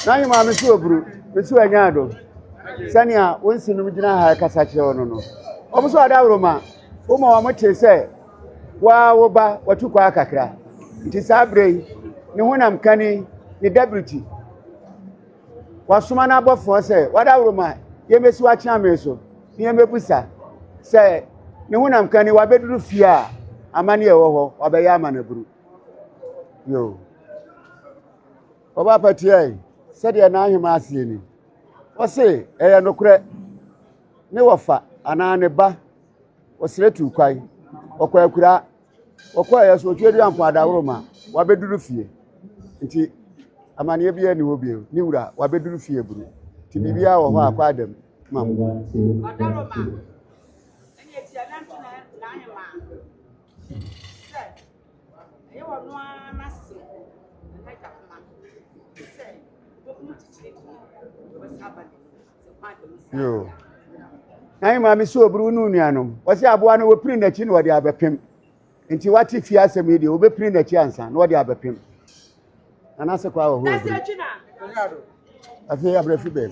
Nani ma mesu obru mesu anyado sania wonsinum gina ha kasa kire no omuso adawro ma wo ma wa mote se wa wo ba watukwa akakra nti sabrei ni honam kani ni deputy wasuma na abofo se wadawro ma yemesi wa kya meso ni yemebusa se ni honam kani wa beduru fie a amane e wo ho wa be ya amanaburu yo oba patie sede na ahema asie ni o se eye nokure ne wofa ana ne ba o sretu kwai okwakura okwa ya so twedi ampo adawro ma wa beduru fie nti amane bia ni hobie ni wura wa beduru fie buru ti bibia wo ho akwa adam mam adawro ma enye ti anantu na ahema se e wo no anase na jakuma se yo nai ma mi so obru nu nuanom wo se aboa no wo piri na chi no wo de abepem nti wati fi asem ide wo be piri na chi ansa no wo de abepem anase kwa wo ho afi abrefi be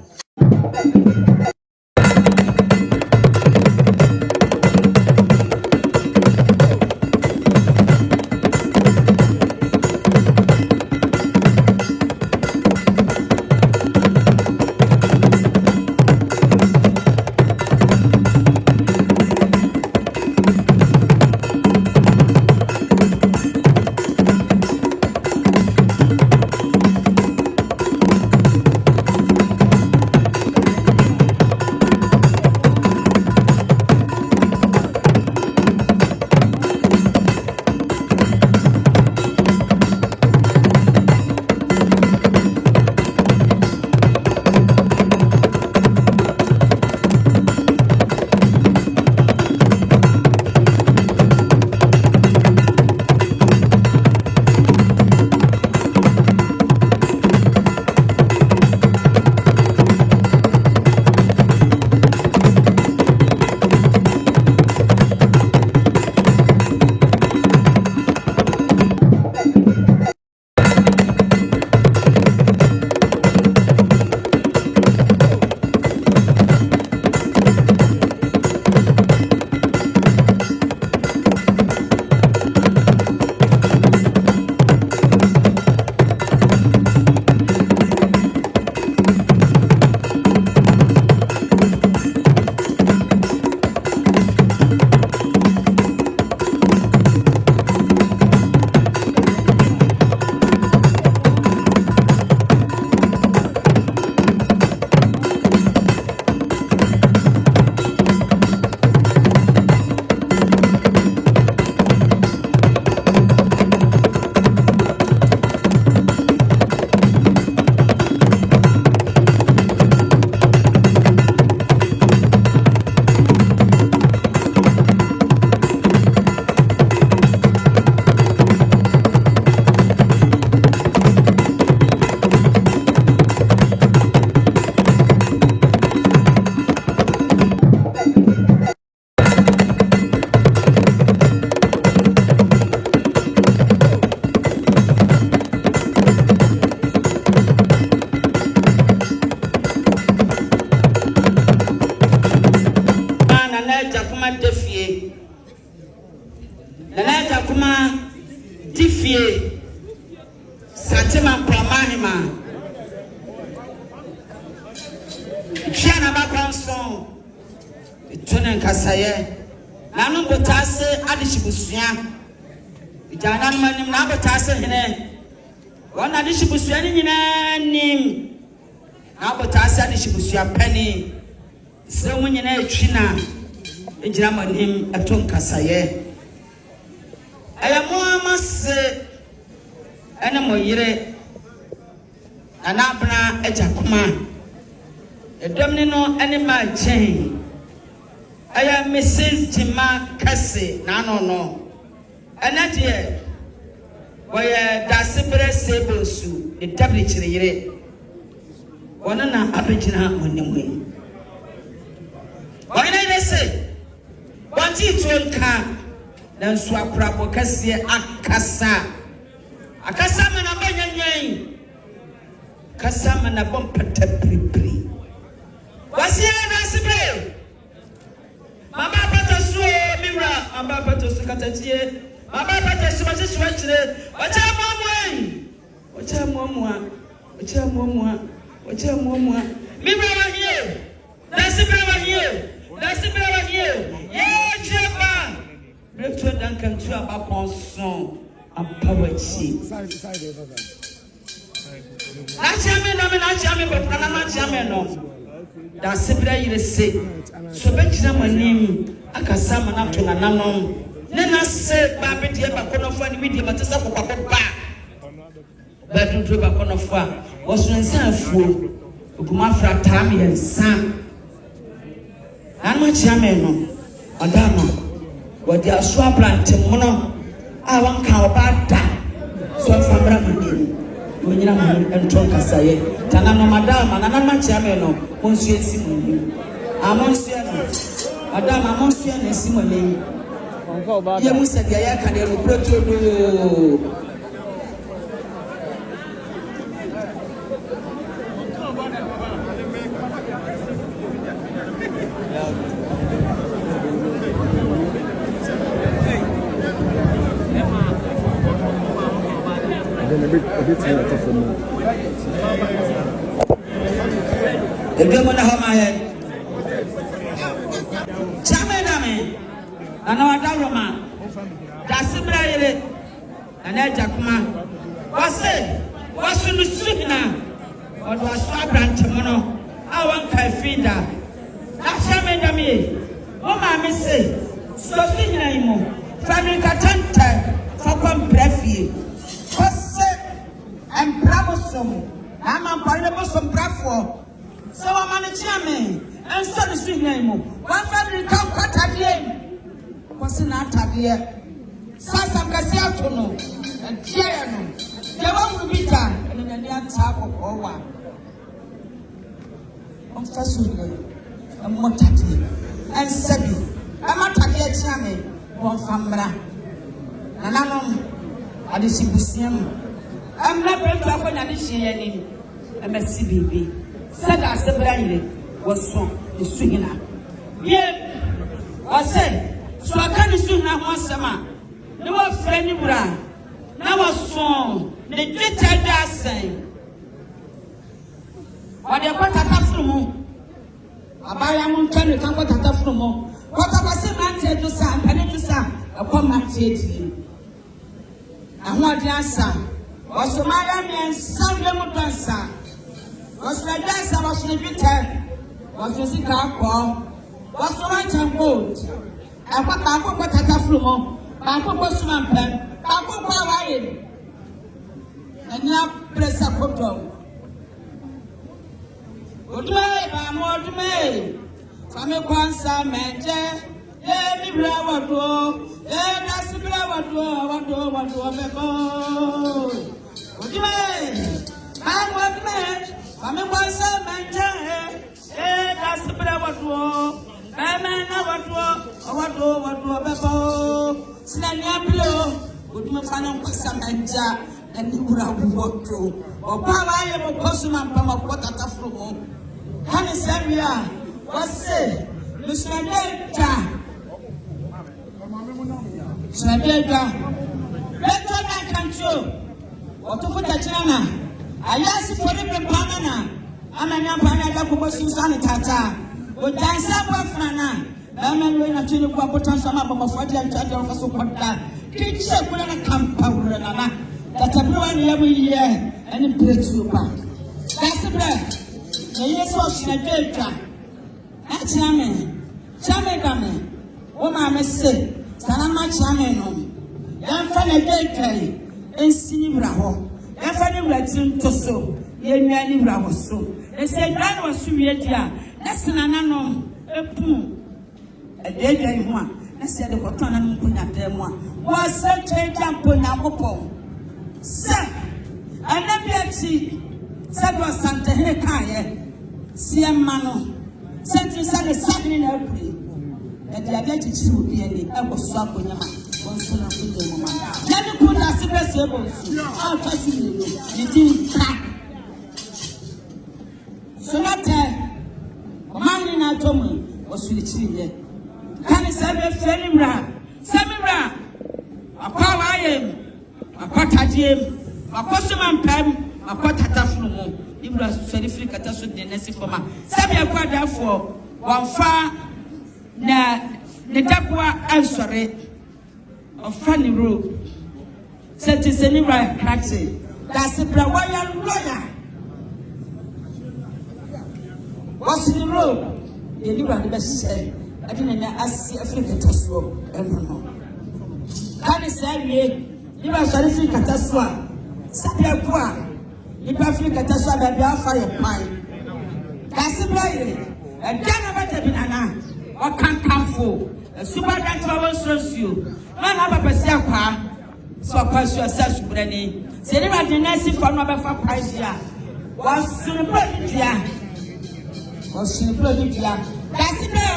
Ejramanim aton kasaye ayamo amase ene moyire anabna ejakuma edomni no ene ma chen aya Mrs. Jima Kase na no ene de boye dasibre sebosu e tabli chireyire wona na abegina monimwe Ohene ne se wanti tuonka na nsu akrabo kase akasa mana banyanyen kasama na bom patapripri wasia na sibe mama pataso miwra mama pataso katatie mama pataso machechwechire wacha momwa miwra wa here na sibe wa here cheba retro dankan tu abaponson apawachi na chame no da sibra yire se so bechina manim akasama na to nananom na se ba bedie ba konofo ani widie matesa kokwa ba dudu ba konofo woso nsa afuo oguma fratam yensa na chame no adama wodi aso abrante mono a wanka obada so famra manim wonyina man entron kasaye tanano madama nanama chame no monsu esimu amonsu no madama amonsu na esimu le ye musa dia ya kan ero proto do Egemona hamaye chame dame ana wadaloma dasibra yele ana jakuma wasunu suhina odwa swabrante mono awan kafida chame dame o ma me se so suhina imo fabrika tanta fakom brafie and bravosom ama parle bosom brafo so amane chame and so the sweet name one family come kwatadie kwasi na atadie sasa mkasi atono and tie no je wa rubita ene ni ata kokwa on fasu ne amotadie and sabi amatadie chame won famra nananom adisibusiam amna pento akonya ni hye amasi bibi sada asebra yire woso esuhina ye ose so aka ni suhina ho asema ne wo frɛ ni bra na woso ne tweta da asen wade kwatata frumu abaya mu ntane kan kwatata frumu kwatapase mante do sa mpane do sa akoma tieti ahodi asa Osumaya men sangre mutansa. Osumaya was limited. Was using alcohol. Was white and gold. And what I put at a flumo. I put Osman pen. I put Hawaii. And now press a photo. Good may, Mamma May. From a consa major. Let me blow a door. Let us blow a door. What do I'm what man. I'm a consa major. That's the blow a door. I'm what do Snanya blow. Good man, consa major. And you would have walked through. Or Papa, I'm a postman from a quarter of room. Honey, Samuel, what's say? Mr. Delta. Snabega. Better than control. What to put a china? I asked for the Pamana. I'm an Ampana Kubosu Tata. But dance up with Frana. I'm a way to the Papotan Sama of 40 and charge of a support. Teach a good compound. That's a blue one every year and it breaks you back. That's the bread. Yes, was Snabega. That's Chame. Oh, my say. Salama chame no. Yamfa na dekare ensi wura ho. Yamfa ne wuratin to so. Yenwa ni wura ho so. Ese dan wo so wie dia. Nesena nanom epu. Ededwan ho a. Nese de koton na nkunya dem a. Wo se twenja mponya kopon. Se anabiachi. Se do sante he kaye. Siema no. Senti sa ne sabini na apri. And the other teachers will be any ever swap on your mind. Let me put a secret table. I'll touch you. You didn't crack. sweet chili. Can you send me Femira? Semira, a power I am, a potagium, a postman pam, a potatafumo. You was very free catastrophe the next former. Sabia quite therefore, one far the Tapua answer of funny room. Set is any right practice. That's a royal lawyer. What's in the road? You knew what the best said. I didn't ask Africa to slow. Can you say, you are sorry for catastrophe? Sabia Qua, you perfectly catastrophe by your fire pine. That's a lawyer. And Janabata Binana, or can't come for a super natural source you. Man, have a Pasiapa, so pass yourself, Granny. Say, never the next for number for price here. Was soon bloody here. Was soon bloody here. That's the way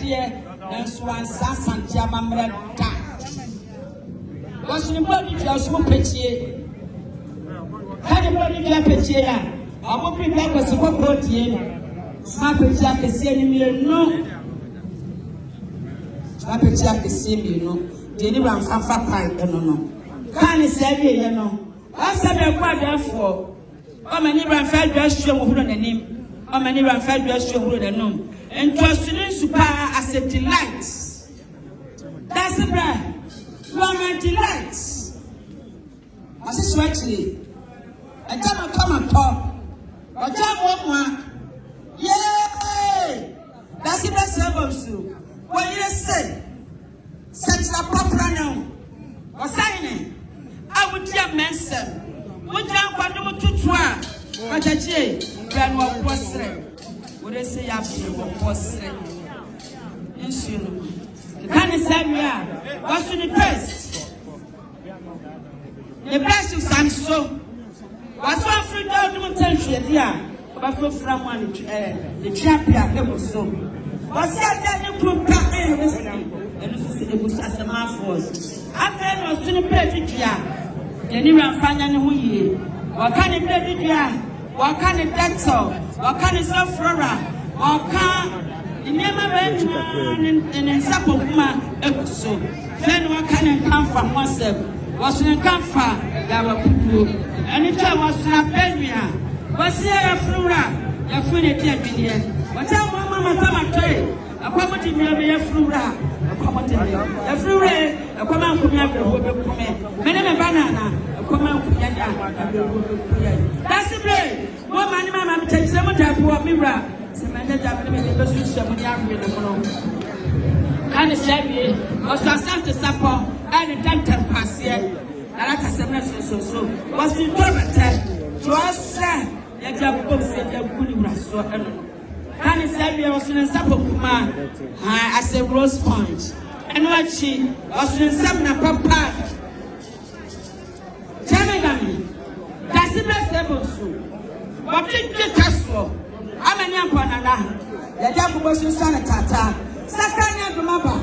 here. That's one Sansan Jamamra. Was soon bloody here, smoke pettier. Had a bloody here, pettier. I won't be back with some protein. Smart pettier can see me, no. Smart pettier can see me, no. The anyone from far pine, no. Can't say, you know. I said, I'm quite therefore. How many ran fed dress show who the name? How many ran fed dress show who the name? And trusting super as a delight. That's a brand. One man delights. I said, sweetly. I come and talk. I tell one. Yay! That's the best ever. What you say? Such a proper now. What's signing? I would have mentioned. What young Padu to try? But I say, Grandma was what they say after was insulin. The kind of said, yeah, what's the best? The best is I'm so. What's one free dog to tell you, dear? But from one, the champion, it was so. What's that you could pack in? And it was as a man was. After I was to the bed, yeah. The new Fanya who ye, what can it be? What can it get so? What can it so flora? What can it never went in supper woman episode? Then what can it come from myself? Was in a camphor that were put and it was not Benria. Was there a flora? Your food at the end. What tell Mamma Tamate? A property may a flora. A flora, a command command, many banana. That's the way. One man, Mamma takes some type of mirror. Some men that have been able to some young women. Can you say me? Was to Santa Supper and a dental pass here? I like a semester so. Was the tormentor to us, sir? Let your books and your good restaurant. Can you say me? I was in a supper command as a rose sponge. And what she was in some papa. That's the best ever. What did you test for? I'm a young one. The devil was in Santa Tata. Sakanya Maba.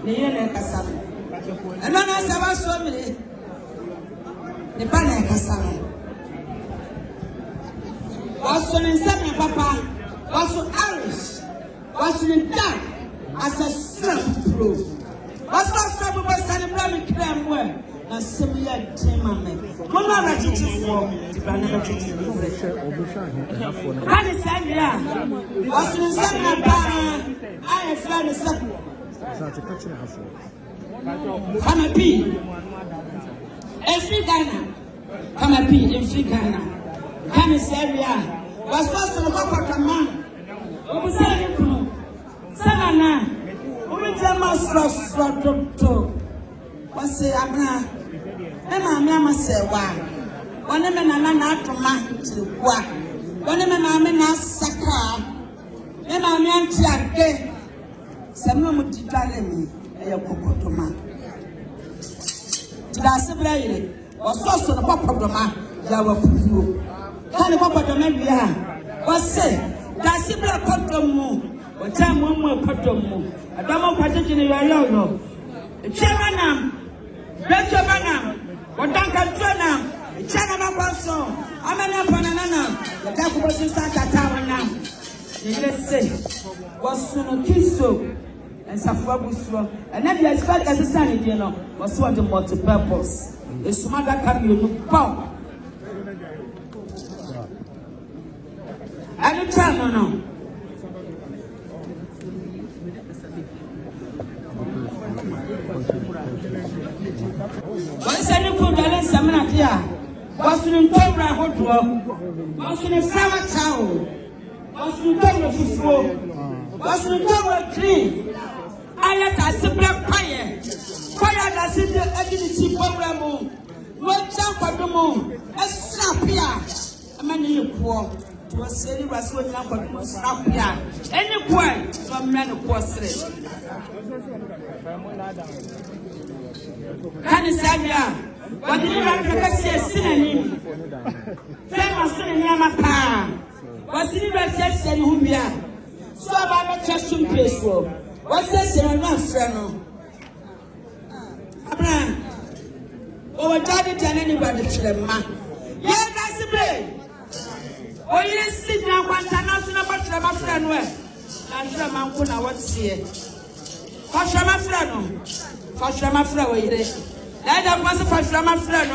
The Yere Cassan. And when I saw many, the Banner Cassan was in Santa Papa, was Irish, was in dark as a slump proof. Was not trouble by San Brammy Cram well. A similar temperament. One of the teachers for Banana teaching. Can you say, yeah? Was in Santa Barbara? I have found a second. Come a pea. Every Ghana. Come a pea, every Ghana. Can you say, yeah? Was first of all, what a man. Who said it? Savannah. Who is the master of what's the Abra? Mamma say, why? One of them are not to man to work. One of them are not Saka. Then I'm young to some would declare me a Pocotoma. To that civil was first on the Pocotoma, there were Pupu. Can the Pocotoma be here? What's say? That civil Potomo, or time one more Potomo. A double partition in your yellow. Chairman, Benjamin. What don't control now? China person. I'm an Panana. The devil was in Santa Tower now. let's say, was soon a kiso and Safabuso, and then the expect as a son, was what the multi-purpose. A smarter can be look power. I don't tell no. Once I look at the Samana, was in Tobra Hotel, was in a flower town. Was to go with flow, was to go with clean. I let us simple fire that in the agility program. What jump on the moon, a snap here. A man in poor to a city was what jump on snap here. Any point from men of course. Can you say, what did you have to say? Synonym. Famous in Yamaka. Was it a test and whom we are? So about a test in place. What's this in a friend? Abraham. Oh, daddy than anybody to them, man. Yeah, that's the way. Oh, you sit now, one time, not my friend. I'm sure Mamponghene what's here. For my friend, for my friend, that was for my friend.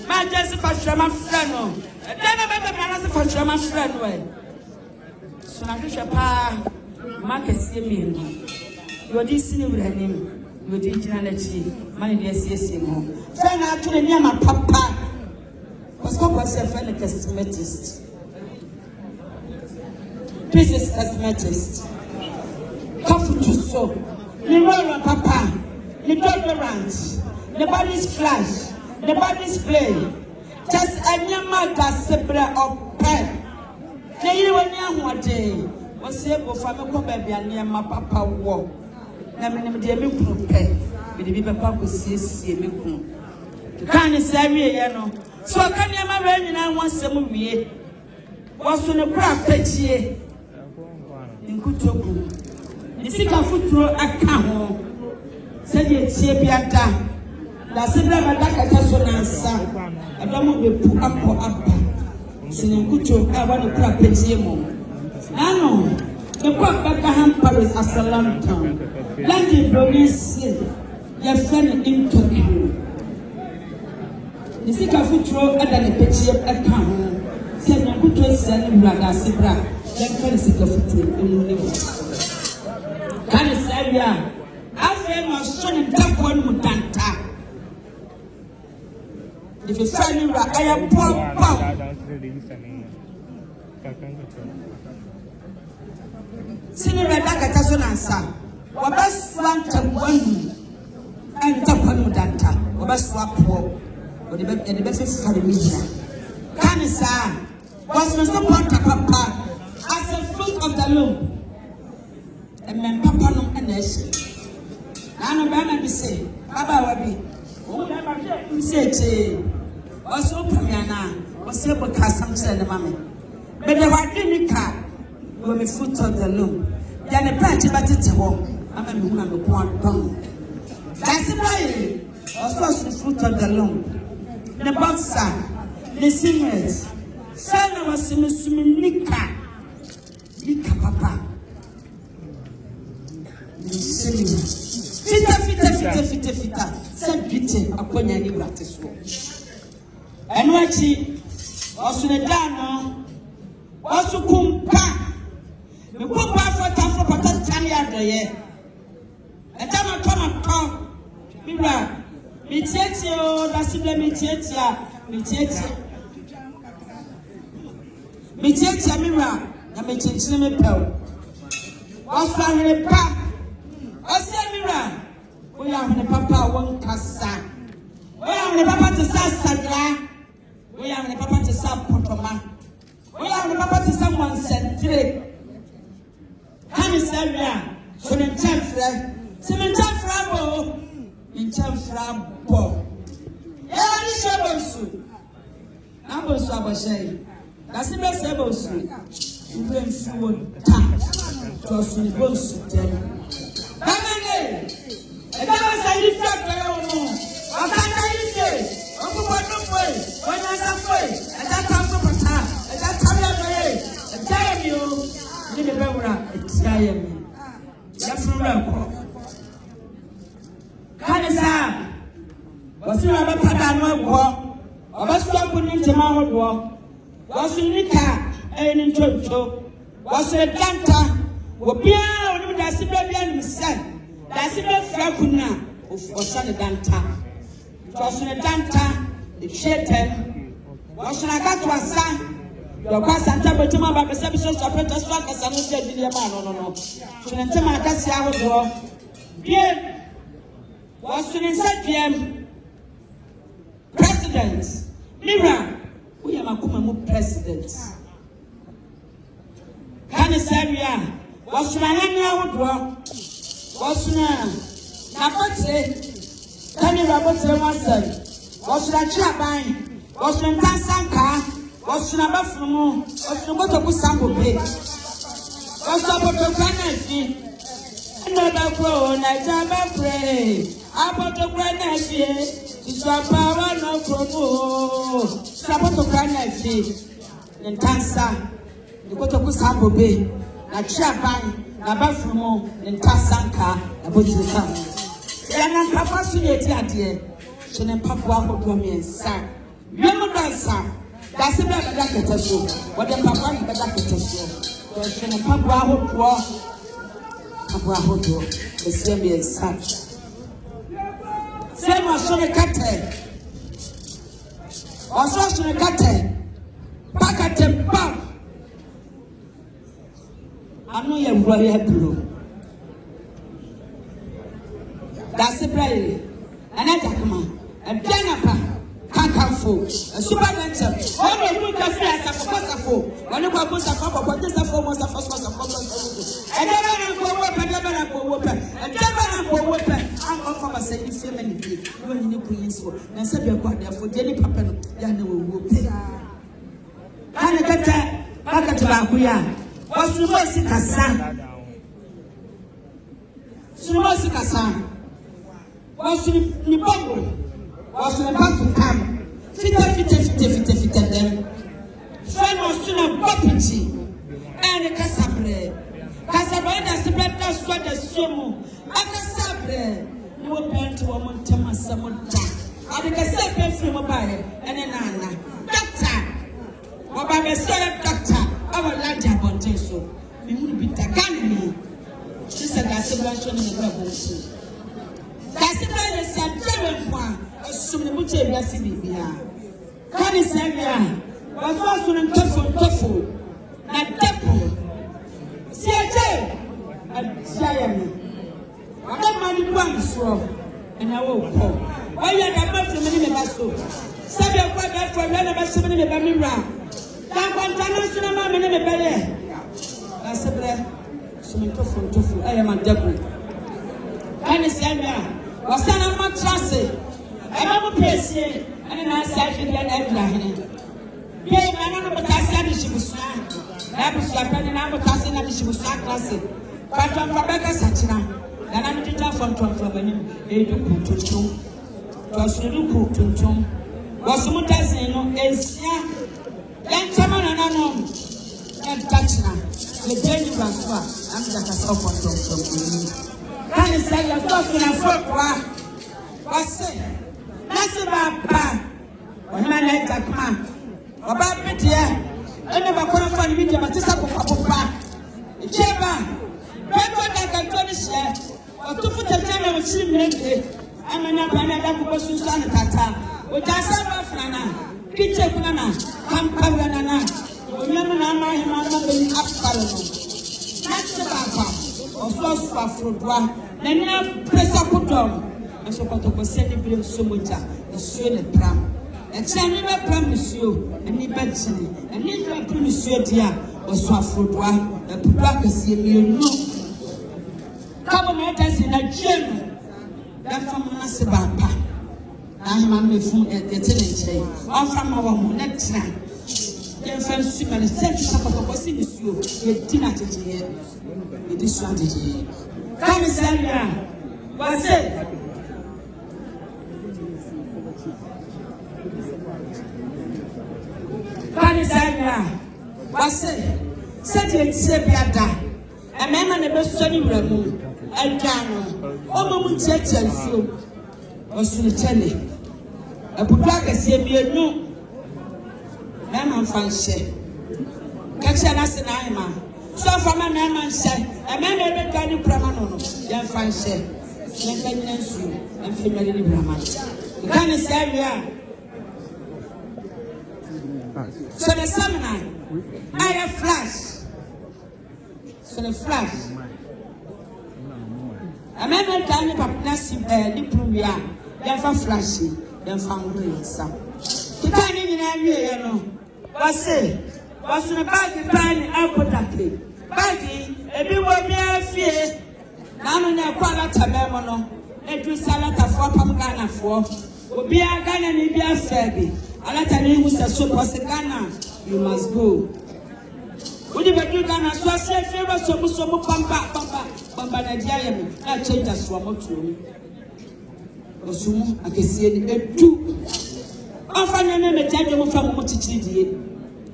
Man, just for my friend. Then I remember for my friend. So I wish a pa, Marcus, you are this new name, you are dignity, money, yes, more. Friend, I told him, my papa was called myself a cosmetist. Business cosmetist. Coffee to soap. The roll papa, the deodorant, the body's flash, the body's play. Just a yama that's a bra of pen. They were near one day. Was able for me baby and near my papa walk. Namin dear milk pen. With the baby papa see milk. Can't say me, so can you marry and I want some me? Was on a craft petty in Kutoku. The sick of foot through a car. Said you, Chepiata. La sibra madaka tasonansa adamu be pu apo abba sinikuto I want to crack petiemo nano the pop Beckham Paris Assalam town landing province your friend in Tokyo the sick of futuro ada ne petiem eka said nikuto sani brada sibra your friend sick of futuro in can sabia afi no so ne takwa no mutanta. If you find me right, I am poor. Sini Rebecca Tasonansa, Wabas Swanton one and Tapan Danta, Wabas Wapo, or the best for the media. Canisa was Mr. Ponta Papa as a fruit of the loom. And then Papa no and nation. Nano Bama be say, Baba Wabi. Was open was able to cast some send the mammy. But the white car will be foot on the loom. Then a branch about it to walk. I'm a woman of one pound. That's the way. Also, the foot on the loom. The boxer, the singers. Sana was in a swimming Nika Papa. The singers. Fita. Said beating upon your new practice. And what she was in a dano was to kumpa. The kumpa for Tafo Patania day. A time come come. Mira, Mitzetio, that's the Mitzetia, Mira, and Mitzetio Pel. Was for a pack. I said, Mira, we are the papa one cassa. We are the papa to Sassadra. We are the papa to Sam Potoma. We are the papa to someone sent three. Can you say, so the chamfer, so the chamfer, in chamfer, yeah, this Shabosu. Amos Abashay. That's the best Shabosu. You went through time. Just in the boss. And that was a little I can't say, Uncle Way, when I was away, and that comes up a time, and that time of the day, and tell you, Etiayemi. Yafurako. Kanisa. Was you ever put on my war? Or was you up in tomorrow war? Was you Nika and Toto? Was a danta? Wopia on the Sibian son. That's a Flakuna of Sunny Danta. Was a danta, the Shetan. Was I got to a son? Your cousin Tabatuma by the services of Peter's Focus and said, no. Shouldn't I guess I would go? Dear, was to insert PM presidents. Mira, we are Makumamu presidents. Canisaria, was my hand would was Napote, Tony Robertson was was Rachabai, was Nansanka. Was number from was to go to Sambo Bay. Was about the granite. Another crow, and I jam pray. About the granite, to swap power no promo. Sabat of granite, and Tansa, the go to Sambo Bay, like Chaban, Nabafrumo, and Tansanka, about the town. And Papa Suneti, dear, Shan Papa would come in, sir. Young dancer. That's a better jacket so. What the papa is better jacket so. There's a papa who draw. The same is such. Same as on a cutter. Or so on a cutter. Back at the pump. I know you're very blue. That's a play. Another come on. A piano. Kankanfo, a supervention. All the good affairs are for when you go to Safo, but this is for most of us. And never go up, and never go up, and never go up. I'm off of a saying, family, you and you please for, and said you're quite there for Jenny Papa, Yana will pay. I get that back to Bakuya. Was the most Cassan? Sumosi was the Nibongo. Was about to come. Fit them. Friend was to a property and a Casabre. Casabre, that's the bread that's what the sumo. A Casabre, you were born to a Montama Samota. I think I said, pay from a buyer and an Anna. Doctor, or by the son doctor, our lad about so. We would be Tagani. She said, that's a version in the Bible. That's the way they said, Assuming the butcher blessing me. Can you say, was also in tofu, not temple. See a day, a giant. I don't mind it once from, and I will call. Why you have not from any vessel? Sabe your brother for another vessel in the Bammy round. That one time, I'm in the belly. I said, some tofu, I am a devil. Can you say, was I not trusted? I never pass it, and I said, Yea, I don't know what I said, she was not. I was happening, I was passing, and she was not classic. But from Rebecca Satina, and I'm to tell from a do to two. Was a look to two. Was some Tassino, is young someone and unknown. And Tachna, the Jenny was I'm just a soft from. Can you say you're talking a foot? What's it? That's about pa. When my legs are come about it here. I never could have found video, but it's up for papa. It's cheaper. Better than I can finish here. Or to put a time of stream lately. I'm an apple that was Susan Tata. With our summer flana. Kitchen banana. Come banana. Remember, I'm not being up follow. That's about pa. Or sauce for fruit. Then you press up put on. And so what was said in so much, the soon a pram. And Channy promise you, and me betting, and if I promise you, dear, was so fruit, and Papa see you know. Come on, that's in a gym. That from Masabapa. I am a fool at the tenant, or from our next night. Then friends, she can send you some of what's in you, with dinner to here. It is strategy. Come, Sandra. What's it? Kanisanya, wase, seti etisebiada, A man and a best sunny room, and Jano, oh, Mamma Church and Fu, or Sunitani. A Pugaka say me a no. Mamma fancy. Catch an ass and I, ma. So from a man said, a man ever got you Pramano, then fancy. And family Brahman. You can't say, yeah. So the seminar, I have flash. So the flash. A man went down the Papnassi, the Pruvia, then for flashing, then found green some. You can't even have you know. What say? What's in the bag in time and put that thing? Baggy, a bit more mere fear. Now in a quality memono, and do salad of 4 Pamgana for. Will be a gun and be a fairby. A lot of names are so was a Ghana. You must go. Would you be Ghana? So I say, favor so Pampa, Diamond. I change us from what to me. Osumu, I can see it too. Often I never tell you from what to see.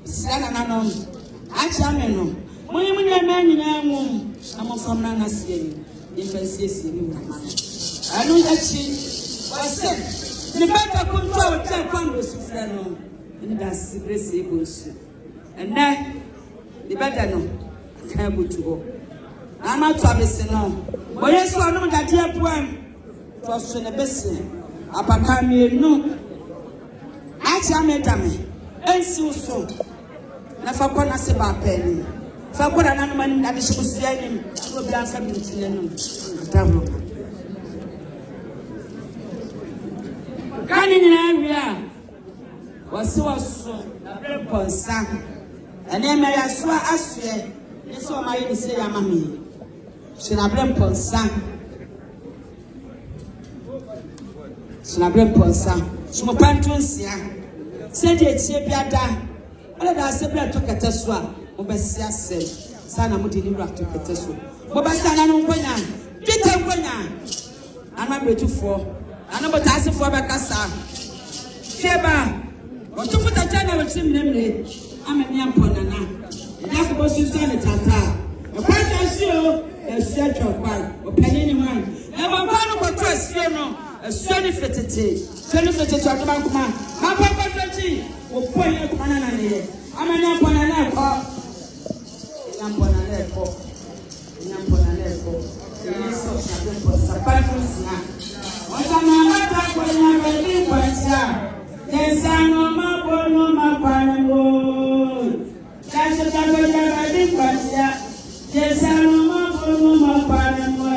Sana, I chameno. When you man in a womb, I'm from Nana Sea. If I see you, I know that she was said. The better control of Congress, and that's the best able. And then the better no, can't go to go. I'm not Travis now. But yes, I know that dear poem was in the best. Apakami no. I shall meet me. And so. Never gonna say about penny. If I got an animal that is supposed to see him, will be answered in Canning area was so very concerned, and then I swear, I swear, this one I say, Mammy. She not bring concern. She not bring concern. She mo pantons ya. Said it, she be a da. All that I said, I took a teswa, Obesia said, Sana Mudini took a teswa. Bobasana no Gwena, Peter Gwena. I'm not ready for. I know what I say for Bacassa. Sheba, what to put a channel with him namely. I'm a Mamponghene. That was you said it at all. A part I see you, a central part, or penny one. And one of trust, you know, a sunny fitted, sunny fitted to a man. My papa, will point your banana here. I'm a Mamponghene. Mamponghene. Yes, I know my boy, no, my panel. That's what I'm going to do. Yes, I know my boy, no, my panel.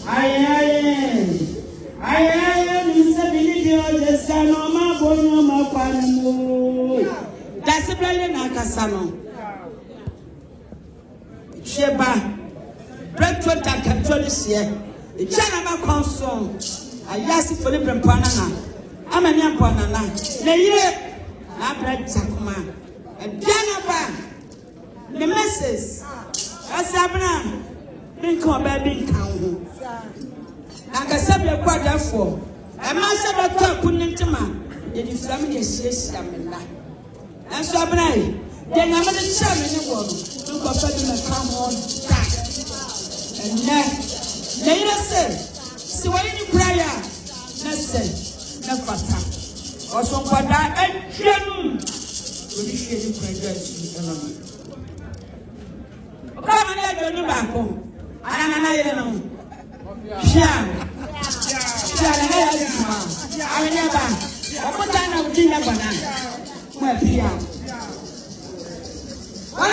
I am in 70 years. Yes, I know my boy, no, my panel. That's a plain Nakasano. Sheba, breakfast and control this year. The China console. I asked for the Mamponghene. I'm a Mamponghene. The year I bred Sakuma. And Janaba, the message. As Abna, been called baby count. And I said, you're quite therefore. A master of talk couldn't to man. Did you family assist them? And so Abna, then I'm not a chairman in the world. Look up at the come on back. And then, later said, so when you prayer, listen, never tap. Or some what I and Jim will be sharing progress. Come on, I don't know back home. I don't know. Sham. I never. What time of dinner banana? Well, Pia. I